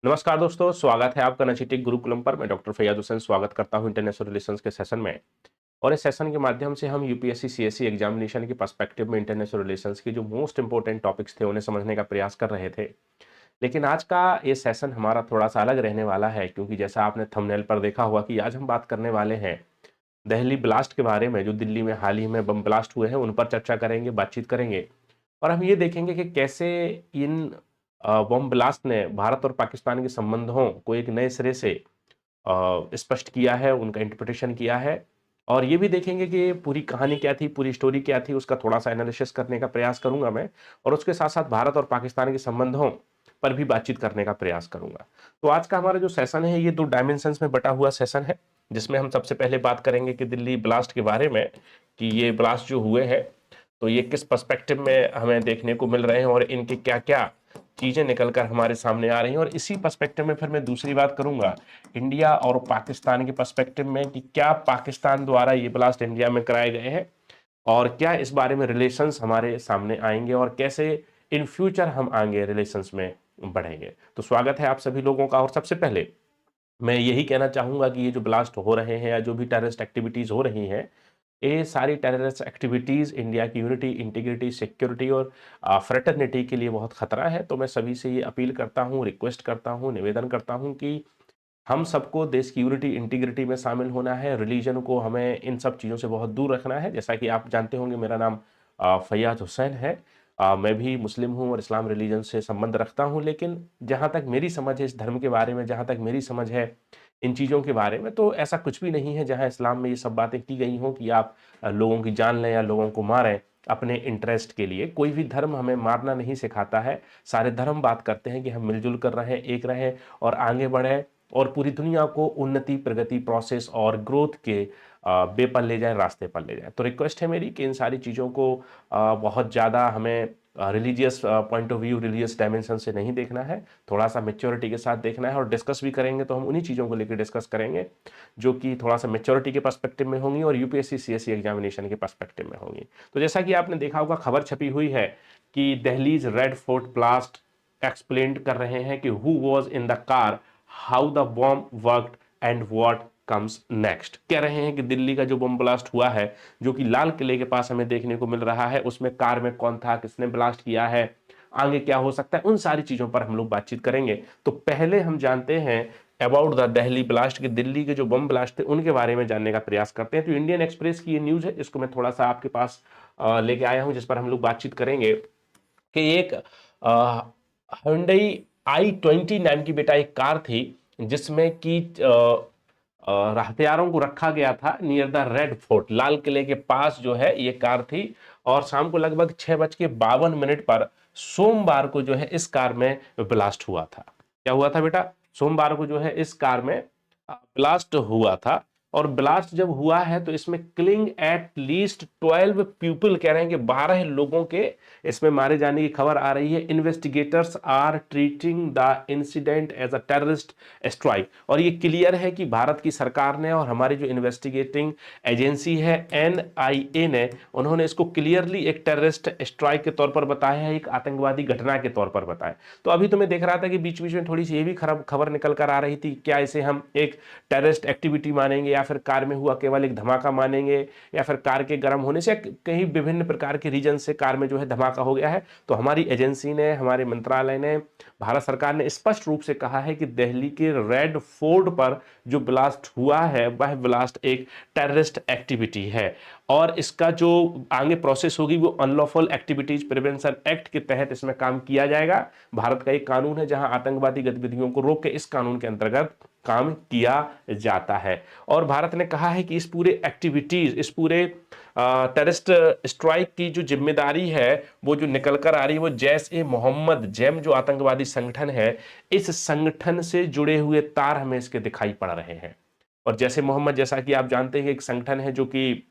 नमस्कार दोस्तों, स्वागत है आपका नचिटिक गुरुकुलम पर। मैं डॉक्टर फैयाज हुसैन स्वागत करता हूं इंटरनेशनल रिलेशंस के सेशन में। और इस सेशन के माध्यम से हम यूपीएससी सीएससी एग्जामिनेशन के पर्सपेक्टिव में इंटरनेशनल रिलेशंस के जो मोस्ट इंपॉर्टेंट टॉपिक्स थे उन्हें समझने का प्रयास कर रहे थे। लेकिन आज का ये सेशन हमारा थोड़ा सा अलग रहने वाला है, क्योंकि जैसा आपने थंबनेल पर देखा हुआ कि आज हम बात करने वाले हैं दिल्ली ब्लास्ट के बारे में। जो दिल्ली में हाल ही में बम ब्लास्ट हुए हैं उन पर चर्चा करेंगे, बातचीत करेंगे। और हम ये देखेंगे कि कैसे इन बम ब्लास्ट ने भारत और पाकिस्तान के संबंधों को एक नए सिरे से स्पष्ट किया है, उनका इंटरप्रिटेशन किया है। और ये भी देखेंगे कि पूरी कहानी क्या थी, पूरी स्टोरी क्या थी, उसका थोड़ा सा एनालिसिस करने का प्रयास करूंगा मैं। और उसके साथ साथ भारत और पाकिस्तान के संबंधों पर भी बातचीत करने का प्रयास करूंगा। तो आज का हमारा जो सेशन है ये दो डायमेंशंस में बटा हुआ सेशन है, जिसमें हम सबसे पहले बात करेंगे कि दिल्ली ब्लास्ट के बारे में, कि ये ब्लास्ट जो हुए हैं तो ये किस पर्सपेक्टिव में हमें देखने को मिल रहे हैं और इनके क्या क्या चीजें निकलकर हमारे सामने आ रही हैं। और इसी पर्सपेक्टिव में फिर मैं दूसरी बात करूंगा इंडिया और पाकिस्तान के पर्सपेक्टिव में, कि क्या पाकिस्तान द्वारा ये ब्लास्ट इंडिया में कराए गए हैं और क्या इस बारे में रिलेशंस हमारे सामने आएंगे और कैसे इन फ्यूचर हम आगे रिलेशंस में बढ़ेंगे। तो स्वागत है आप सभी लोगों का। और सबसे पहले मैं यही कहना चाहूंगा कि ये जो ब्लास्ट हो रहे हैं या जो भी टेररिस्ट एक्टिविटीज हो रही हैं, ये सारी टेररिस्ट एक्टिविटीज इंडिया की यूनिटी, इंटीग्रिटी, सिक्योरिटी और फ्रेटर्निटी के लिए बहुत खतरा है। तो मैं सभी से ये अपील करता हूँ, रिक्वेस्ट करता हूँ, निवेदन करता हूँ कि हम सबको देश की यूनिटी, इंटीग्रिटी में शामिल होना है। रिलीजन को हमें इन सब चीज़ों से बहुत दूर रखना है। जैसा कि आप जानते होंगे, मेरा नाम फैयाज हुसैन है। मैं भी मुस्लिम हूँ और इस्लाम रिलीजन से संबंध रखता हूँ। लेकिन जहाँ तक मेरी समझ है इस धर्म के बारे में, जहाँ तक मेरी समझ है इन चीज़ों के बारे में, तो ऐसा कुछ भी नहीं है जहाँ इस्लाम में ये सब बातें की गई हों कि आप लोगों की जान लें या लोगों को मारें अपने इंटरेस्ट के लिए। कोई भी धर्म हमें मारना नहीं सिखाता है। सारे धर्म बात करते हैं कि हम मिलजुल कर रहें, एक रहें और आगे बढ़ें और पूरी दुनिया को उन्नति, प्रगति, प्रोसेस और ग्रोथ के वे पर ले जाए, रास्ते पर ले जाए। तो रिक्वेस्ट है मेरी कि इन सारी चीज़ों को बहुत ज़्यादा हमें religious point of view, religious dimension से नहीं देखना है। थोड़ा सा मेच्योरिटी के साथ देखना है। और डिस्कस भी करेंगे तो हम उन्हीं चीज़ों को लेकर डिस्कस करेंगे जो कि थोड़ा सा मेच्योरिटी के पर्सपेक्टिव में होंगी और यूपीएससी सीएससी एग्जामिनेशन के पर्सपेक्टिव में होंगी। तो जैसा कि आपने देखा होगा, खबर छपी हुई है कि Delhi's red fort blast explain कर रहे हैं कि who was in the car, how the bomb worked and what comes next. कह रहे हैं कि दिल्ली का जो बम ब्लास्ट हुआ है, जो कि लाल किले के पास हमें देखने को मिल रहा है, उसमें कार में कौन था, किसने ब्लास्ट किया है, आगे क्या हो सकता है, उन सारी चीजों पर हम लोग बातचीत करेंगे। तो पहले हम जानते हैं अबाउट द दिल्ली ब्लास्ट, के दिल्ली के जो बम ब्लास्ट थे उनके बारे में जानने का प्रयास करते हैं। तो इंडियन एक्सप्रेस की ये न्यूज है, इसको मैं थोड़ा सा आपके पास लेके आया हूं, जिस पर हम लोग बातचीत करेंगे कि एक हुंडई i20 नाम की बेटा एक कार थी, जिसमें कि हथियारों को रखा गया था नियर द रेड फोर्ट, लाल किले के पास जो है ये कार थी। और शाम को लगभग 6:52 पर सोमवार को जो है इस कार में ब्लास्ट हुआ था। क्या हुआ था बेटा? सोमवार को जो है इस कार में ब्लास्ट हुआ था। और ब्लास्ट जब हुआ है तो इसमें किलिंग एट लीस्ट 12 पीपल, कह रहे हैं कि 12 लोगों के इसमें मारे जाने की खबर आ रही है। Investigators are treating the incident as a terrorist strike. और ये क्लियर है कि भारत की सरकार ने और हमारी जो इन्वेस्टिगेटिंग एजेंसी है एनआईए ने, उन्होंने इसको क्लियरली एक टेररिस्ट स्ट्राइक के तौर पर बताया है, एक आतंकवादी घटना के तौर पर बताया। तो अभी तो मैं देख रहा था कि बीच बीच में थोड़ी सी ये भी खराब खबर निकल कर आ रही थी, क्या इसे हम एक टेररिस्ट एक्टिविटी मानेंगे या फिर कार में हुआ केवल एक धमाका मानेंगे, या फिर कार के गर्म होने से कहीं विभिन्न प्रकार के रीजन से कार में जो है धमाका हो गया है। तो हमारी एजेंसी ने, हमारे मंत्रालय ने, भारत सरकार ने स्पष्ट रूप से कहा है कि दिल्ली के रेड फोर्ट पर जो ब्लास्ट हुआ है वह ब्लास्ट एक टेररिस्ट एक्टिविटी है। और इसका जो आगे प्रोसेस होगी वो अनलॉफुल एक्टिविटीज प्रिवेंशन एक्ट के तहत इसमें काम किया जाएगा। भारत का एक कानून है जहां आतंकवादी गतिविधियों को रोक के इस कानून के अंतर्गत काम किया जाता है। और भारत ने कहा है कि इस पूरे एक्टिविटीज, इस पूरे टेररिस्ट स्ट्राइक की जो जिम्मेदारी है वो जो निकल कर आ रही है वो जैश ए मोहम्मद, जैम जो आतंकवादी संगठन है, इस संगठन से जुड़े हुए तार हमें इसके दिखाई पड़ रहे हैं। और जैसे मोहम्मद, जैसा कि आप जानते हैं, एक संगठन है जो कि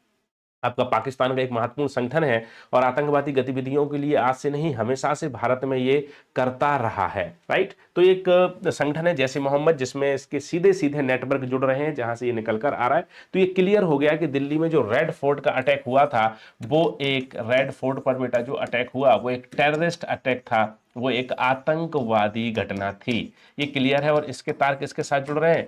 आपका पाकिस्तान का एक महत्वपूर्ण संगठन है और आतंकवादी गतिविधियों के लिए आज से नहीं हमेशा से भारत में ये करता रहा है, राइट। तो एक संगठन है जैसे मोहम्मद, जिसमें इसके सीधे सीधे नेटवर्क जुड़ रहे हैं जहां से ये निकल कर आ रहा है। तो ये क्लियर हो गया कि दिल्ली में जो रेड फोर्ट का अटैक हुआ था, वो एक रेड फोर्ट पर बेटा जो अटैक हुआ वो एक टेररिस्ट अटैक था, वो एक आतंकवादी घटना थी। ये क्लियर है। और इसके तार किसके साथ जुड़ रहे हैं?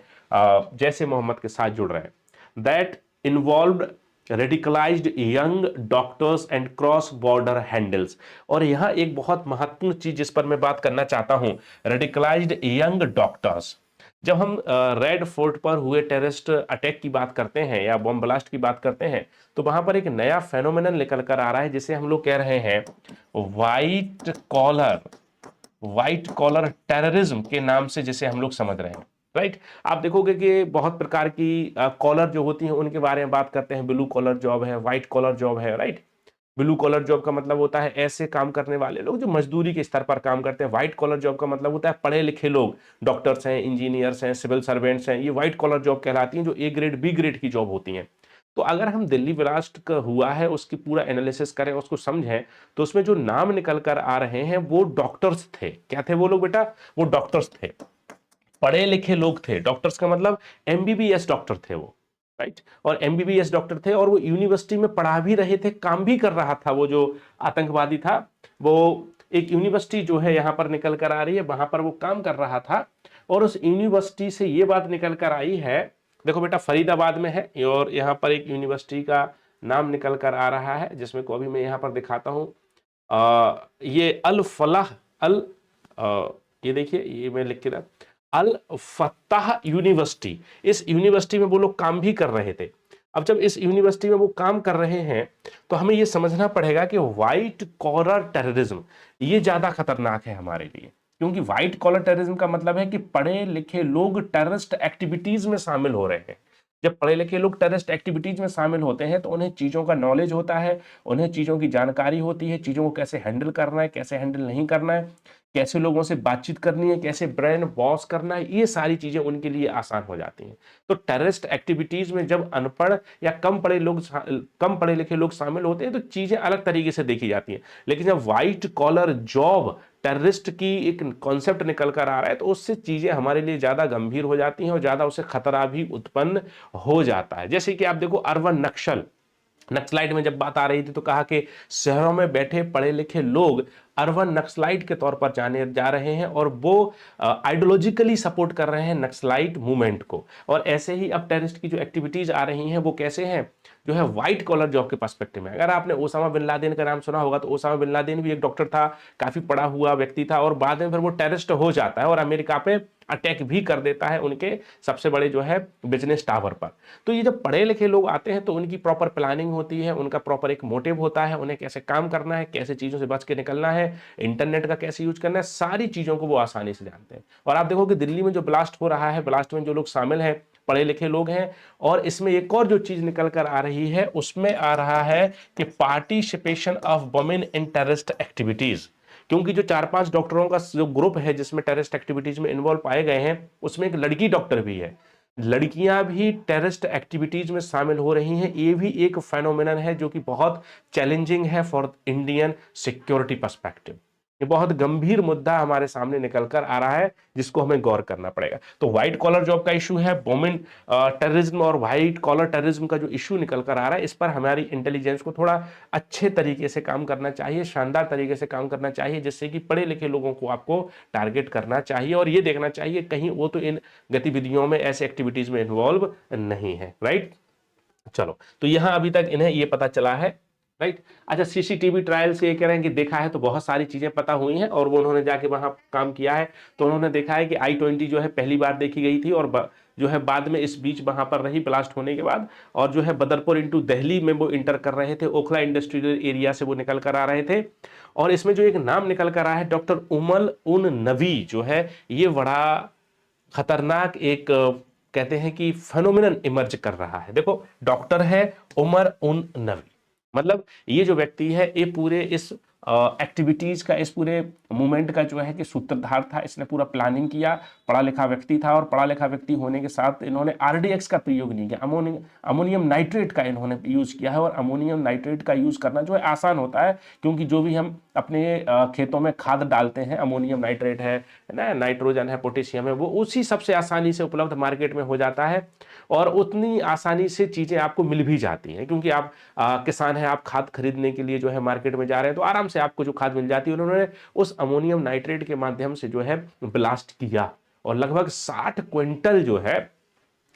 जैसे मोहम्मद के साथ जुड़ रहे हैं। That involved radicalised young doctors and cross border handles. और यहां एक बहुत महत्वपूर्ण चीज जिस पर मैं बात करना चाहता हूं, रेडिकलाइज्ड यंग डॉक्टर्स। जब हम रेड फोर्ट पर हुए टेररिस्ट अटैक की बात करते हैं या बॉम्ब ब्लास्ट की बात करते हैं, तो वहां पर एक नया फेनोमेनन निकल कर आ रहा है जिसे हम लोग कह रहे हैं व्हाइट कॉलर टेररिज्म के नाम से, जिसे हम लोग समझ रहे हैं, राइट। आप देखोगे कि बहुत प्रकार की कॉलर जो होती हैं उनके बारे में बात करते हैं। ब्लू कॉलर जॉब है, व्हाइट कॉलर जॉब है, राइट। ब्लू कॉलर जॉब का मतलब होता है ऐसे काम करने वाले लोग जो मजदूरी के स्तर पर काम करते हैं। व्हाइट कॉलर जॉब का मतलब होता है पढ़े लिखे लोग, डॉक्टर्स हैं, इंजीनियर्स हैं, सिविल सर्वेंट्स हैं, ये व्हाइट कॉलर जॉब कहलाती हैं, जो ए ग्रेड बी ग्रेड की जॉब होती हैं। तो अगर हम दिल्ली ब्लास्ट का हुआ है उसकी पूरा एनालिसिस करें, उसको समझें, तो उसमें जो नाम निकल कर आ रहे हैं वो डॉक्टर्स थे। क्या थे वो लोग बेटा? वो डॉक्टर्स थे, पढ़े लिखे लोग थे। डॉक्टर्स का मतलब एमबीबीएस डॉक्टर थे वो, राइट। और एमबीबीएस डॉक्टर थे और वो यूनिवर्सिटी में पढ़ा भी रहे थे, काम भी कर रहा था। वो जो आतंकवादी था वो एक यूनिवर्सिटी जो है यहां पर निकल कर आ रही है, वहां पर वो काम कर रहा था। और उस यूनिवर्सिटी से ये बात निकल कर आई है, देखो बेटा फरीदाबाद में है, और यहाँ पर एक यूनिवर्सिटी का नाम निकल कर आ रहा है जिसमें को अभी मैं यहाँ पर दिखाता हूँ। ये अल फलाह अल ये देखिए, ये मैं लिख के रहा, अल फत्ताह यूनिवर्सिटी। इस यूनिवर्सिटी में वो लोग काम भी कर रहे थे। अब जब इस यूनिवर्सिटी में वो काम कर रहे हैं तो हमें ये समझना पड़ेगा कि व्हाइट कॉलर टेररिज्म ये ज्यादा खतरनाक है हमारे लिए। क्योंकि व्हाइट कॉलर टेररिज्म का मतलब है कि पढ़े लिखे लोग टेररिस्ट एक्टिविटीज में शामिल हो रहे हैं। जब पढ़े लिखे लोग टेररिस्ट एक्टिविटीज में शामिल होते हैं तो उन्हें चीजों का नॉलेज होता है, उन्हें चीजों की जानकारी होती है, चीजों को कैसे हैंडल करना है, कैसे हैंडल नहीं करना है, कैसे लोगों से बातचीत करनी है, कैसे ब्रेन वॉश करना है, ये सारी चीजें उनके लिए आसान हो जाती हैं। तो टेररिस्ट एक्टिविटीज में जब अनपढ़ या कम पढ़े लिखे लोग शामिल होते हैं तो चीजें अलग तरीके से देखी जाती हैं। लेकिन जब व्हाइट कॉलर जॉब टेररिस्ट की एक कॉन्सेप्ट निकल कर आ रहा है तो उससे चीजें हमारे लिए ज्यादा गंभीर हो जाती हैं और ज्यादा उससे खतरा भी उत्पन्न हो जाता है। जैसे कि आप देखो अर्बन नक्सलाइट में जब बात आ रही थी तो कहा कि शहरों में बैठे पढ़े लिखे लोग अर्बन नक्सलाइट के तौर पर जाने जा रहे हैं और वो आइडियोलॉजिकली सपोर्ट कर रहे हैं नक्सलाइट मूवमेंट को। और ऐसे ही अब टेररिस्ट की जो एक्टिविटीज आ रही हैं वो कैसे हैं, जो है व्हाइट कॉलर जॉब के पर्सपेक्टिव में। अगर आपने ओसामा बिन लादेन का नाम सुना होगा तो ओसामा बिन लादेन भी एक डॉक्टर था, काफी पढ़ा हुआ व्यक्ति था, और बाद में फिर वो टेररिस्ट हो जाता है और अमेरिका पे अटैक भी कर देता है उनके सबसे बड़े जो है बिजनेस टावर पर। तो ये जब पढ़े लिखे लोग आते हैं तो उनकी प्रॉपर प्लानिंग होती है, उनका प्रॉपर एक मोटिव होता है, उन्हें कैसे काम करना है, कैसे चीजों से बच के निकलना है, इंटरनेट का कैसे यूज करना है, सारी चीजों को वो आसानी से जानते हैं। और आप देखो कि दिल्ली में जो ब्लास्ट हो रहा है, ब्लास्ट में जो लोग शामिल हैं पढ़े लिखे लोग हैं। और इसमें एक और जो चीज निकल कर आ रही है उसमें आ रहा है कि participation of women in terrorist activities. क्योंकि जो 4-5 डॉक्टरों का जो ग्रुप है जिसमें टेररिस्ट एक्टिविटीज में इन्वॉल्व पाए गए हैं उसमें एक लड़की डॉक्टर भी है। लड़कियां भी टेररिस्ट एक्टिविटीज में शामिल हो रही हैं। ये भी एक फेनोमेनन है जो कि बहुत चैलेंजिंग है फॉर इंडियन सिक्योरिटी पर्सपेक्टिव। ये बहुत गंभीर मुद्दा हमारे सामने निकल कर आ रहा है जिसको हमें गौर करना पड़ेगा। तो व्हाइट कॉलर जॉब का इशू है, वुमेन टेररिज्म और व्हाइट कॉलर टेररिज्म का जो इशू निकल कर आ रहा है, इस पर हमारी इंटेलिजेंस को थोड़ा अच्छे तरीके से काम करना चाहिए, शानदार तरीके से काम करना चाहिए, जिससे कि पढ़े लिखे लोगों को आपको टारगेट करना चाहिए और ये देखना चाहिए कहीं वो तो इन गतिविधियों में, ऐसे एक्टिविटीज में इन्वॉल्व नहीं है, राइट। चलो, तो यहां अभी तक इन्हें ये पता चला है, राइट। अच्छा, सीसीटीवी ट्रायल से ये कह रहे हैं कि देखा है तो बहुत सारी चीजें पता हुई हैं और वो उन्होंने जाके वहां काम किया है तो उन्होंने देखा है कि I-20 जो है पहली बार देखी गई थी और जो है बाद में इस बीच वहां पर रही ब्लास्ट होने के बाद, और जो है बदरपुर इनटू दिल्ली में वो इंटर कर रहे थे, ओखला इंडस्ट्रियल एरिया से वो निकल कर आ रहे थे। और इसमें जो एक नाम निकल कर आया है डॉक्टर उमर उन नवी, जो है ये बड़ा खतरनाक एक कहते हैं कि फेनोमेनन इमर्ज कर रहा है। देखो, डॉक्टर है उमर उन नवी, मतलब ये जो व्यक्ति है ये पूरे इस एक्टिविटीज का, इस पूरे मूवमेंट का जो है कि सूत्रधार था। इसने पूरा प्लानिंग किया, पढ़ा लिखा व्यक्ति था, और पढ़ा लिखा व्यक्ति होने के साथ इन्होंने आरडीएक्स का प्रयोग नहीं किया, अमोनियम नाइट्रेट का इन्होंने यूज किया है। और अमोनियम नाइट्रेट का यूज करना जो है आसान होता है, क्योंकि जो भी हम अपने खेतों में खाद डालते हैं, अमोनियम नाइट्रेट है ना, नाइट्रोजन है, पोटेशियम है, वो उसी सबसे आसानी से उपलब्ध मार्केट में हो जाता है, और उतनी आसानी से चीजें आपको मिल भी जाती हैं, क्योंकि आप किसान हैं, आप खाद खरीदने के लिए जो है मार्केट में जा रहे हैं, तो आराम से आपको जो खाद मिल जाती है। उन्होंने उस अमोनियम नाइट्रेट के माध्यम से जो है ब्लास्ट किया, और लगभग 60 क्विंटल जो है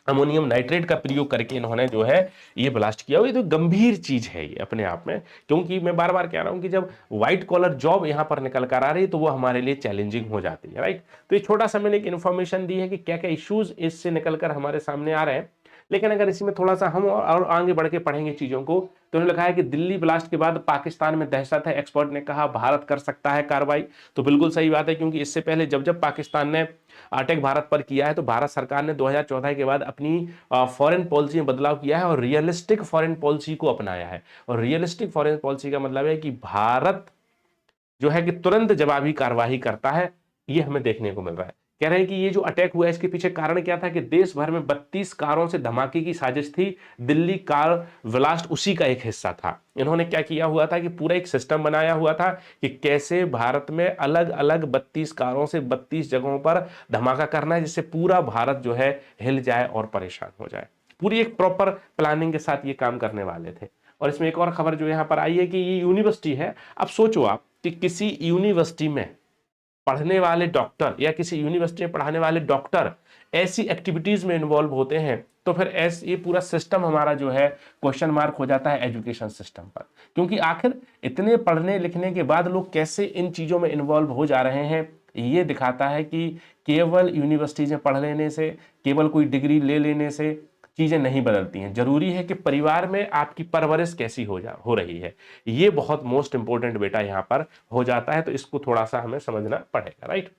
अमोनियम नाइट्रेट का प्रयोग करके इन्होंने जो है ये ब्लास्ट किया। ये तो गंभीर चीज है ये अपने आप में, क्योंकि मैं बार बार कह रहा हूं कि जब व्हाइट कॉलर जॉब यहां पर निकल कर आ रही है तो वो हमारे लिए चैलेंजिंग हो जाती है, राइट। तो ये छोटा सा मैंने एक इन्फॉर्मेशन दी है कि क्या क्या इश्यूज इससे निकलकर हमारे सामने आ रहे हैं। लेकिन अगर इसी में थोड़ा सा हम और आगे बढ़ के पढ़ेंगे चीजों को, तो उन्होंने लिखा है कि दिल्ली ब्लास्ट के बाद पाकिस्तान में दहशत है, एक्सपर्ट ने कहा भारत कर सकता है कार्रवाई। तो बिल्कुल सही बात है, क्योंकि इससे पहले जब जब पाकिस्तान ने अटैक भारत पर किया है, तो भारत सरकार ने 2014 के बाद अपनी फॉरेन पॉलिसी में बदलाव किया है और रियलिस्टिक फॉरेन पॉलिसी को अपनाया है। और रियलिस्टिक फॉरेन पॉलिसी का मतलब है कि भारत जो है कि तुरंत जवाबी कार्रवाई करता है, ये हमें देखने को मिल रहा है। कह रहे हैं कि ये जो अटैक हुआ है इसके पीछे कारण क्या था कि देश भर में 32 कारों से धमाके की साजिश थी, दिल्ली कार ब्लास्ट उसी का एक हिस्सा था। इन्होंने क्या किया हुआ था कि पूरा एक सिस्टम बनाया हुआ था कि कैसे भारत में अलग अलग 32 कारों से 32 जगहों पर धमाका करना है, जिससे पूरा भारत जो है हिल जाए और परेशान हो जाए। पूरी एक प्रॉपर प्लानिंग के साथ ये काम करने वाले थे। और इसमें एक और खबर जो यहां पर आई है कि ये यूनिवर्सिटी है। अब सोचो आप कि किसी यूनिवर्सिटी में पढ़ने वाले डॉक्टर या किसी यूनिवर्सिटी में पढ़ाने वाले डॉक्टर ऐसी एक्टिविटीज में इन्वॉल्व होते हैं, तो फिर ऐसे ये पूरा सिस्टम हमारा जो है क्वेश्चन मार्क हो जाता है एजुकेशन सिस्टम पर। क्योंकि आखिर इतने पढ़ने लिखने के बाद लोग कैसे इन चीजों में इन्वॉल्व हो जा रहे हैं, ये दिखाता है कि केवल यूनिवर्सिटीज में पढ़ लेने से, केवल कोई डिग्री ले लेने से चीजें नहीं बदलती हैं। जरूरी है कि परिवार में आपकी परवरिश कैसी हो रही है, ये बहुत मोस्ट इंपॉर्टेंट बेटा यहां पर हो जाता है। तो इसको थोड़ा सा हमें समझना पड़ेगा, राइट।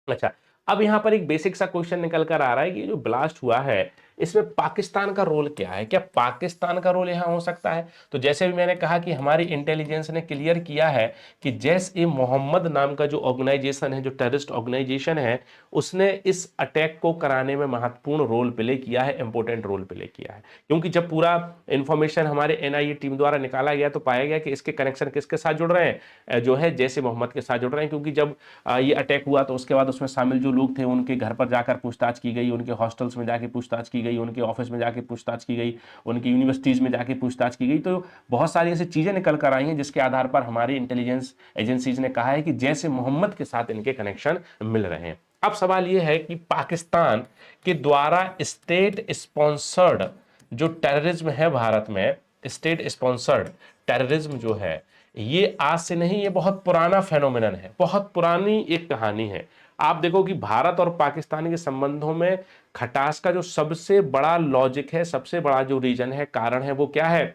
अच्छा, अब यहां पर एक बेसिक सा क्वेश्चन निकल कर आ रहा है कि जो ब्लास्ट हुआ है इसमें पाकिस्तान का रोल क्या है, क्या पाकिस्तान का रोल यहां हो सकता है। तो जैसे भी मैंने कहा कि हमारी इंटेलिजेंस ने क्लियर किया है कि जैश-ए-मोहम्मद नाम का जो ऑर्गेनाइजेशन है, जो टेररिस्ट ऑर्गेनाइजेशन है, उसने इस अटैक को कराने में महत्वपूर्ण रोल प्ले किया है, इंपॉर्टेंट रोल प्ले किया है। क्योंकि जब पूरा इंफॉर्मेशन हमारे एनआईए टीम द्वारा निकाला गया तो पाया गया कि इसके कनेक्शन किसके साथ जुड़ रहे हैं, जो है जैश-ए-मोहम्मद के साथ जुड़ रहे हैं। क्योंकि जब ये अटैक हुआ तो उसके बाद उसमें शामिल जो लोग थे उनके घर पर जाकर पूछताछ की गई, उनके हॉस्टल्स में जाके पूछताछ की गई, उनके ऑफिस में जाके पूछताछ की गई, उनकी यूनिवर्सिटीज में जाके पूछताछ की गई। तो बहुत सारी ऐसी चीजें निकल कर आई हैं जिसके आधार पर हमारी इंटेलिजेंस एजेंसीज ने कहा है कि जैसे मोहम्मद के साथ इनके कनेक्शन मिल रहे हैं। अब सवाल यह है कि पाकिस्तान के द्वारा स्टेट स्पॉन्सर्ड जो टेररिज्म है भारत में, स्टेट स्पॉन्सर्ड टेररिज्म जो है, ये आज से नहीं, ये बहुत पुराना फेनोमेनन है, बहुत पुरानी एक कहानी है। आप देखो कि भारत और पाकिस्तान के संबंधों में खटास का जो सबसे बड़ा लॉजिक है, सबसे बड़ा जो रीजन है, कारण है, वो क्या है,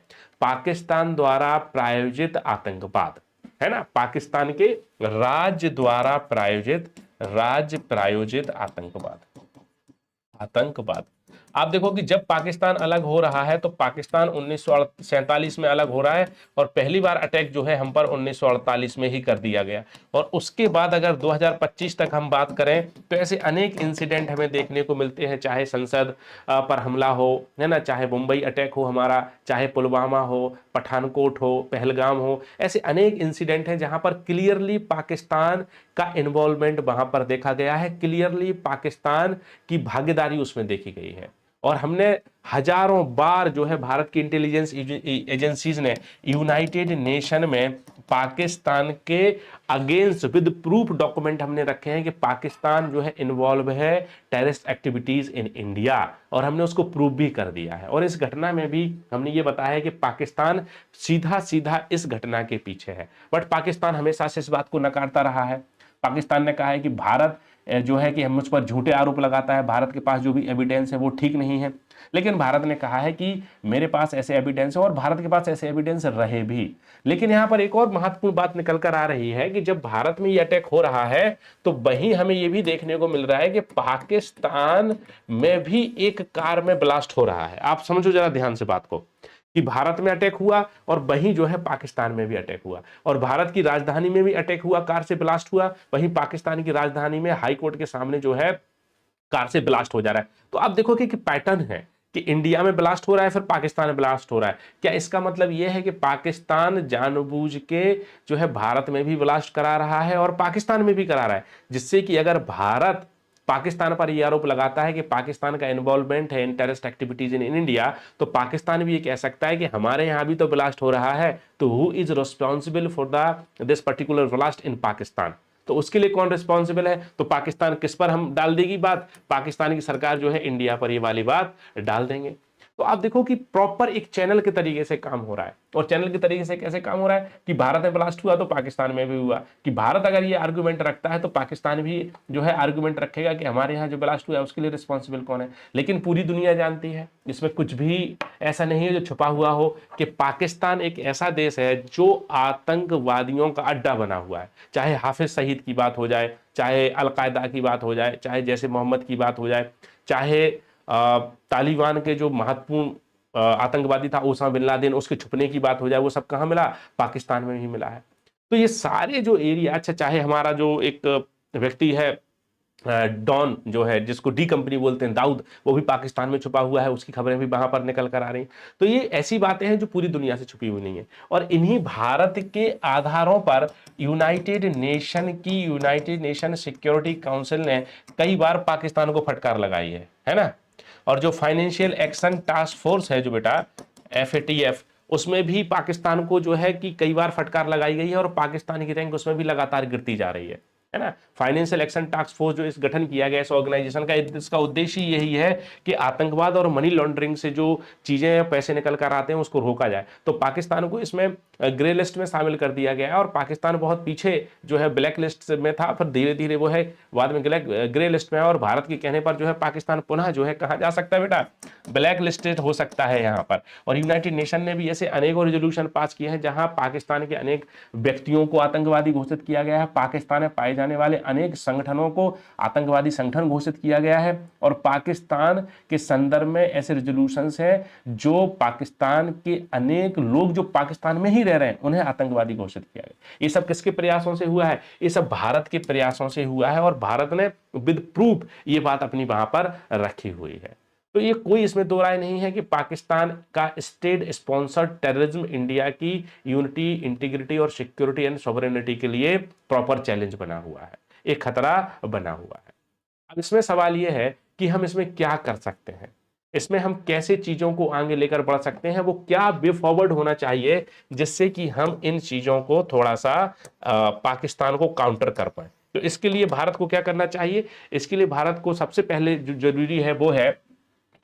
पाकिस्तान द्वारा प्रायोजित आतंकवाद है ना। पाकिस्तान के राज्य द्वारा राज्य प्रायोजित आतंकवाद। आप देखो कि जब पाकिस्तान अलग हो रहा है तो पाकिस्तान 1947 में अलग हो रहा है, और पहली बार अटैक जो है हम पर 1948 में ही कर दिया गया। और उसके बाद अगर 2025 तक हम बात करें तो ऐसे अनेक इंसिडेंट हमें देखने को मिलते हैं, चाहे संसद पर हमला हो, है ना, चाहे मुंबई अटैक हो हमारा, चाहे पुलवामा हो, पठानकोट हो, पहलगाम हो। ऐसे अनेक इंसिडेंट हैं जहां पर क्लियरली पाकिस्तान का इन्वॉल्वमेंट वहां पर देखा गया है, क्लियरली पाकिस्तान की भागीदारी उसमें देखी गई है। और हमने हजारों बार जो है भारत की इंटेलिजेंस एजेंसीज ने यूनाइटेड नेशन में पाकिस्तान के अगेंस्ट विद प्रूफ डॉक्यूमेंट हमने रखे हैं कि पाकिस्तान जो है इन्वॉल्व है टेररिस्ट एक्टिविटीज इन इंडिया, और हमने उसको प्रूफ भी कर दिया है। और इस घटना में भी हमने ये बताया है कि पाकिस्तान सीधा सीधा इस घटना के पीछे है। बट पाकिस्तान हमेशा से इस बात को नकारता रहा है। पाकिस्तान ने कहा है कि भारत जो है कि हम मुझ पर झूठे आरोप लगाता है, भारत के पास जो भी एविडेंस है वो ठीक नहीं है। लेकिन भारत ने कहा है कि मेरे पास ऐसे एविडेंस है और भारत के पास ऐसे एविडेंस रहे भी। लेकिन यहां पर एक और महत्वपूर्ण बात निकल कर आ रही है कि जब भारत में ये अटैक हो रहा है तो वहीं हमें ये भी देखने को मिल रहा है कि पाकिस्तान में भी एक कार में ब्लास्ट हो रहा है। आप समझो जरा ध्यान से बात को, कि भारत में अटैक हुआ और वहीं जो है पाकिस्तान में भी अटैक हुआ, और भारत की राजधानी में भी अटैक हुआ, कार से ब्लास्ट हुआ, वहीं पाकिस्तान की राजधानी में हाई कोर्ट के सामने जो है कार से ब्लास्ट हो जा रहा है। तो आप देखोगे कि पैटर्न है कि इंडिया में ब्लास्ट हो रहा है, फिर पाकिस्तान में ब्लास्ट हो रहा है। क्या इसका मतलब यह है कि पाकिस्तान जानबूझ के जो है भारत में भी ब्लास्ट करा रहा है और पाकिस्तान में भी करा रहा है, जिससे कि अगर भारत पाकिस्तान पर यह आरोप लगाता है कि पाकिस्तान का इन्वॉल्वमेंट है इन टेररिस्ट एक्टिविटीज इन इंडिया, तो पाकिस्तान भी ये कह सकता है कि हमारे यहां भी तो ब्लास्ट हो रहा है, तो who is responsible for the this particular blast in Pakistan, तो उसके लिए कौन रिस्पॉन्सिबल है। तो पाकिस्तान किस पर हम डाल देगी बात, पाकिस्तान की सरकार जो है इंडिया पर ये वाली बात डाल देंगे। तो आप देखो कि प्रॉपर एक चैनल के तरीके से काम हो रहा है, और चैनल के तरीके से कैसे काम हो रहा है कि भारत में ब्लास्ट हुआ तो पाकिस्तान में भी हुआ, कि भारत अगर ये आर्गुमेंट रखता है तो पाकिस्तान भी जो है आर्गुमेंट रखेगा कि हमारे यहाँ जो ब्लास्ट हुआ है उसके लिए रिस्पॉन्सिबल कौन है। लेकिन पूरी दुनिया जानती है, इसमें कुछ भी ऐसा नहीं है जो छुपा हुआ हो, कि पाकिस्तान एक ऐसा देश है जो आतंकवादियों का अड्डा बना हुआ है। चाहे हाफिज सईद की बात हो जाए, चाहे अलकायदा की बात हो जाए, चाहे जैसे मोहम्मद की बात हो जाए, चाहे तालिबान के जो महत्वपूर्ण आतंकवादी था ओसामा बिन लादेन, उसके छुपने की बात हो जाए, वो सब कहाँ मिला, पाकिस्तान में ही मिला है। तो ये सारे जो एरिया, अच्छा चाहे हमारा जो एक व्यक्ति है डॉन जो है, जिसको डी कंपनी बोलते हैं, दाऊद, वो भी पाकिस्तान में छुपा हुआ है, उसकी खबरें भी वहां पर निकल कर आ रही। तो ये ऐसी बातें हैं जो पूरी दुनिया से छुपी हुई नहीं है, और इन्हीं भारत के आधारों पर यूनाइटेड नेशन सिक्योरिटी काउंसिल ने कई बार पाकिस्तान को फटकार लगाई है ना। और जो फाइनेंशियल एक्शन टास्क फोर्स है जो बेटा FATF, उसमें भी पाकिस्तान को जो है कि कई बार फटकार लगाई गई है, और पाकिस्तान की रैंक उसमें भी लगातार गिरती जा रही है ना। फाइनेंशियल एक्शन टास्क फोर्स जो इस गठन किया गया इस ऑर्गेनाइजेशन का, इसका उद्देश्य यही है कि आतंकवाद और मनी लॉन्ड्रिंग से जो चीजें पैसे निकल कर आते हैं उसको रोका जाए। तो पाकिस्तान को इसमें ग्रे लिस्ट में शामिल कर दिया गया है, और पाकिस्तान बहुत पीछे जो है ब्लैक लिस्ट में था, फिर धीरे धीरे वो है बाद में ग्रे लिस्ट में है, और भारत के कहने पर जो है पाकिस्तान पुनः जो है कहा जा सकता है बेटा, ब्लैक लिस्टेड हो सकता है यहाँ पर। और यूनाइटेड नेशन ने भी ऐसे अनेकों रेजोल्यूशन पास किए हैं जहां पाकिस्तान के अनेक व्यक्तियों को आतंकवादी घोषित किया गया है, पाकिस्तान में पाए जाने वाले अनेक संगठनों को आतंकवादी संगठन घोषित किया गया है, और पाकिस्तान के संदर्भ में ऐसे रेजोल्यूशंस हैं जो पाकिस्तान के अनेक लोग जो पाकिस्तान में ही रह रहे हैं उन्हें आतंकवादी घोषित किया गया। ये सब किसके प्रयासों से हुआ है, ये सब भारत के प्रयासों से हुआ है, और भारत ने विद प्रूफ ये बात अपनी वहां पर रखी हुई है। तो ये कोई इसमें दो राय नहीं है कि पाकिस्तान का स्टेट स्पॉन्सर्ड टेररिज्म इंडिया की यूनिटी, इंटीग्रिटी और सिक्योरिटी एंड सॉवरेनिटी के लिए प्रॉपर चैलेंज बना हुआ है, एक खतरा बना हुआ है। अब इसमें सवाल यह है कि हम इसमें क्या कर सकते हैं, इसमें हम कैसे चीजों को आगे लेकर बढ़ सकते हैं, वो क्या वे फॉरवर्ड होना चाहिए जिससे कि हम इन चीजों को थोड़ा सा पाकिस्तान को काउंटर कर पाए। तो इसके लिए भारत को क्या करना चाहिए, इसके लिए भारत को सबसे पहले जो जरूरी है वो है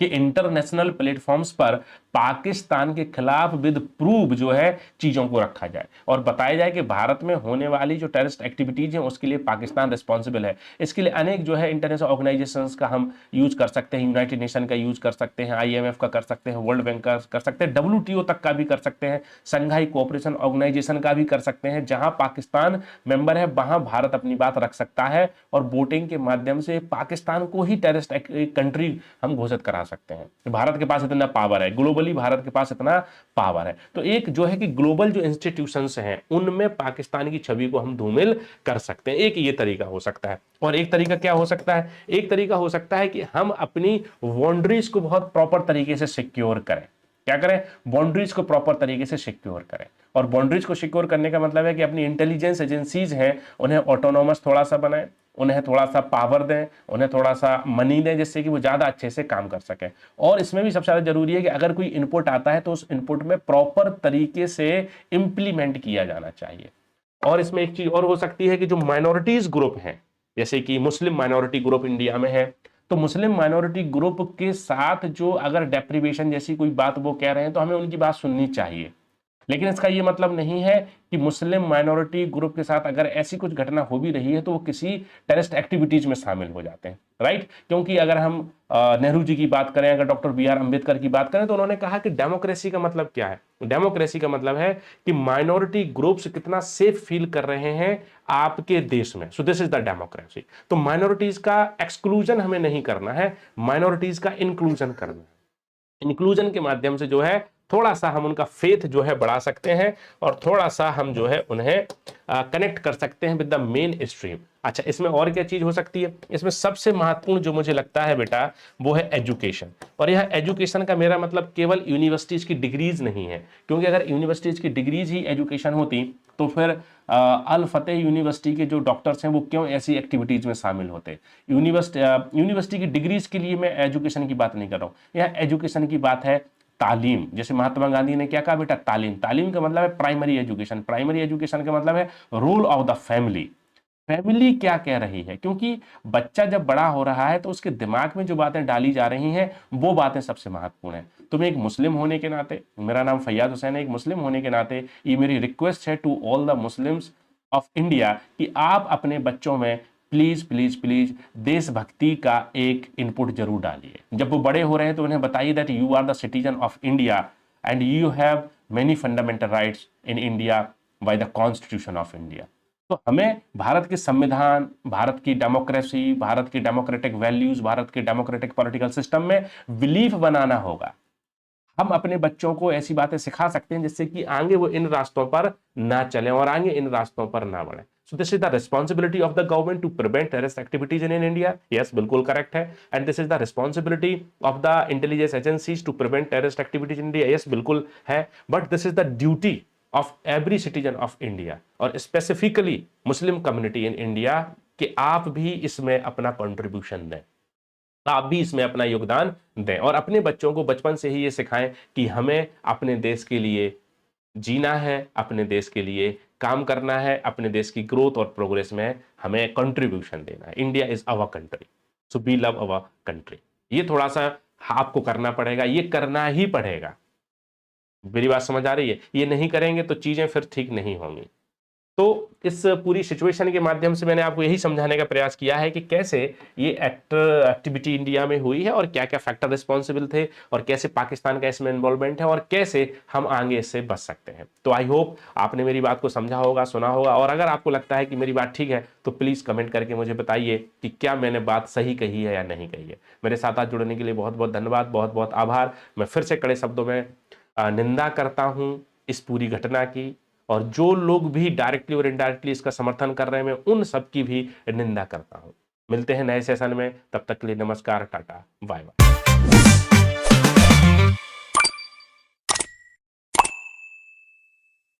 कि इंटरनेशनल प्लेटफॉर्म्स पर पाकिस्तान के खिलाफ विद प्रूफ जो है चीजों को रखा जाए, और बताया जाए कि भारत में होने वाली जो टेररिस्ट एक्टिविटीज हैं उसके लिए पाकिस्तान रिस्पॉन्सिबल है। इसके लिए अनेक जो है इंटरनेशनल ऑर्गेनाइजेशंस का हम यूज कर सकते हैं, यूनाइटेड नेशन का यूज कर सकते हैं, IMF का कर सकते हैं, वर्ल्ड बैंक का कर सकते हैं, WTO तक का भी कर सकते हैं, संघाई कोऑपरेशन ऑर्गेनाइजेशन का भी कर सकते हैं। जहां पाकिस्तान मेंबर है वहां भारत अपनी बात रख सकता है, और वोटिंग के माध्यम से पाकिस्तान को ही टेररिस्ट कंट्री हम घोषित करा सकते हैं। भारत के पास इतना पावर है, ग्लोबली भारत के पास इतना पावर है। तो एक जो है कि ग्लोबल जो इंस्टीट्यूशंस हैं उनमें पाकिस्तान की छवि को हम धूमिल कर सकते हैं, एक ये तरीका हो सकता है। और एक तरीका क्या हो सकता है, एक तरीका हो सकता है कि हम अपनी बाउंड्रीज को बहुत प्रॉपर तरीके से सिक्योर करें। क्या करें, बाउंड्रीज को प्रॉपर तरीके से सिक्योर करें। और बाउंड्रीज को सिक्योर करने का मतलब है कि अपनी इंटेलिजेंस एजेंसीज हैं उन्हें ऑटोनोमस थोड़ा सा बनाएं, उन्हें थोड़ा सा पावर दें, उन्हें थोड़ा सा मनी दें, जिससे कि वो ज़्यादा अच्छे से काम कर सकें। और इसमें भी सबसे ज़्यादा जरूरी है कि अगर कोई इनपुट आता है तो उस इनपुट में प्रॉपर तरीके से इंप्लीमेंट किया जाना चाहिए। और इसमें एक चीज़ और हो सकती है कि जो माइनॉरिटीज़ ग्रुप हैं, जैसे कि मुस्लिम माइनॉरिटी ग्रुप इंडिया में है, तो मुस्लिम माइनॉरिटी ग्रुप के साथ जो अगर डेप्रिवेशन जैसी कोई बात वो कह रहे हैं तो हमें उनकी बात सुननी चाहिए। लेकिन इसका ये मतलब नहीं है कि मुस्लिम माइनॉरिटी ग्रुप के साथ अगर ऐसी कुछ घटना हो भी रही है तो वो किसी टेररिस्ट एक्टिविटीज में शामिल हो जाते हैं, राइट। क्योंकि अगर हम नेहरू जी की बात करें, अगर डॉक्टर BR अम्बेडकर की बात करें, तो उन्होंने कहा कि डेमोक्रेसी का मतलब क्या है। डेमोक्रेसी का मतलब है कि माइनॉरिटी ग्रुप्स कितना सेफ फील कर रहे हैं आपके देश में, सो दिस इज द डेमोक्रेसी। तो माइनॉरिटीज का एक्सक्लूजन हमें नहीं करना है, माइनॉरिटीज का इंक्लूजन करना है। इंक्लूजन के माध्यम से जो है थोड़ा सा हम उनका फेथ जो है बढ़ा सकते हैं और थोड़ा सा हम जो है उन्हें कनेक्ट कर सकते हैं विद द मेन स्ट्रीम। अच्छा, इसमें और क्या चीज हो सकती है? इसमें सबसे महत्वपूर्ण जो मुझे लगता है बेटा वो है एजुकेशन। और यह एजुकेशन का मेरा मतलब केवल यूनिवर्सिटीज की डिग्रीज नहीं है, क्योंकि अगर यूनिवर्सिटीज की डिग्रीज ही एजुकेशन होती तो फिर अल फतेह यूनिवर्सिटी के जो डॉक्टर्स हैं वो क्यों ऐसी एक्टिविटीज में शामिल होते? यूनिवर्सिटी की डिग्रीज के लिए मैं एजुकेशन की बात नहीं कर रहा हूं, यह एजुकेशन की बात है तालीम। जैसे महात्मा गांधी ने क्या कहा बेटा? तालीम। तालीम का मतलब है प्राइमरी एजुकेशन। प्राइमरी एजुकेशन का मतलब है role of the family. Family क्या कह रही है, क्योंकि बच्चा जब बड़ा हो रहा है तो उसके दिमाग में जो बातें डाली जा रही हैं वो बातें सबसे महत्वपूर्ण है। तो मैं एक मुस्लिम होने के नाते, मेरा नाम फैयाज हुसैन है, एक मुस्लिम होने के नाते ये मेरी रिक्वेस्ट है to all the Muslims of India कि आप अपने बच्चों में प्लीज प्लीज प्लीज देशभक्ति का एक इनपुट जरूर डालिए। जब वो बड़े हो रहे हैं तो उन्हें बताइए that you are the citizen of India and you have many fundamental rights in India by the constitution of India. तो हमें भारत के संविधान, भारत की डेमोक्रेसी, भारत की डेमोक्रेटिक वैल्यूज, भारत के डेमोक्रेटिक पॉलिटिकल सिस्टम में बिलीफ बनाना होगा। हम अपने बच्चों को ऐसी बातें सिखा सकते हैं जिससे कि आगे वो इन रास्तों पर ना चलें और आगे इन रास्तों पर ना बढ़े। So this is the responsibility of the government to prevent terrorist activities in India. Yes, बिल्कुल करेक्ट है। And this is the responsibility of the intelligence agencies to prevent terrorist activities in India. Yes, बिल्कुल है। But this is the duty of every citizen of India और specifically Muslim community in India कि आप भी इसमें अपना contribution दें, आप भी इसमें अपना योगदान दें और अपने बच्चों को बचपन से ही ये सिखाएं कि हमें अपने देश के लिए जीना है, अपने देश के लिए काम करना है, अपने देश की ग्रोथ और प्रोग्रेस में हमें कंट्रीब्यूशन देना है। India is our country, so we love our country. ये थोड़ा सा आपको करना पड़ेगा, ये करना ही पड़ेगा। मेरी बात समझ आ रही है? ये नहीं करेंगे तो चीजें फिर ठीक नहीं होंगी। तो इस पूरी सिचुएशन के माध्यम से मैंने आपको यही समझाने का प्रयास किया है कि कैसे ये एक्टिविटी इंडिया में हुई है और क्या क्या फैक्टर रिस्पॉन्सिबल थे और कैसे पाकिस्तान का इसमें इन्वॉल्वमेंट है और कैसे हम आगे इससे बच सकते हैं। तो आई होप आपने मेरी बात को समझा होगा, सुना होगा, और अगर आपको लगता है कि मेरी बात ठीक है तो प्लीज कमेंट करके मुझे बताइए कि क्या मैंने बात सही कही है या नहीं कही है। मेरे साथ आज जुड़ने के लिए बहुत बहुत धन्यवाद, बहुत बहुत आभार। मैं फिर से कड़े शब्दों में निंदा करता हूं इस पूरी घटना की, और जो लोग भी डायरेक्टली और इनडायरेक्टली इसका समर्थन कर रहे हैं मैं उन सब की भी निंदा करता हूं। मिलते हैं नए सेशन में, तब तक के लिए नमस्कार, टाटा, बाय बाय।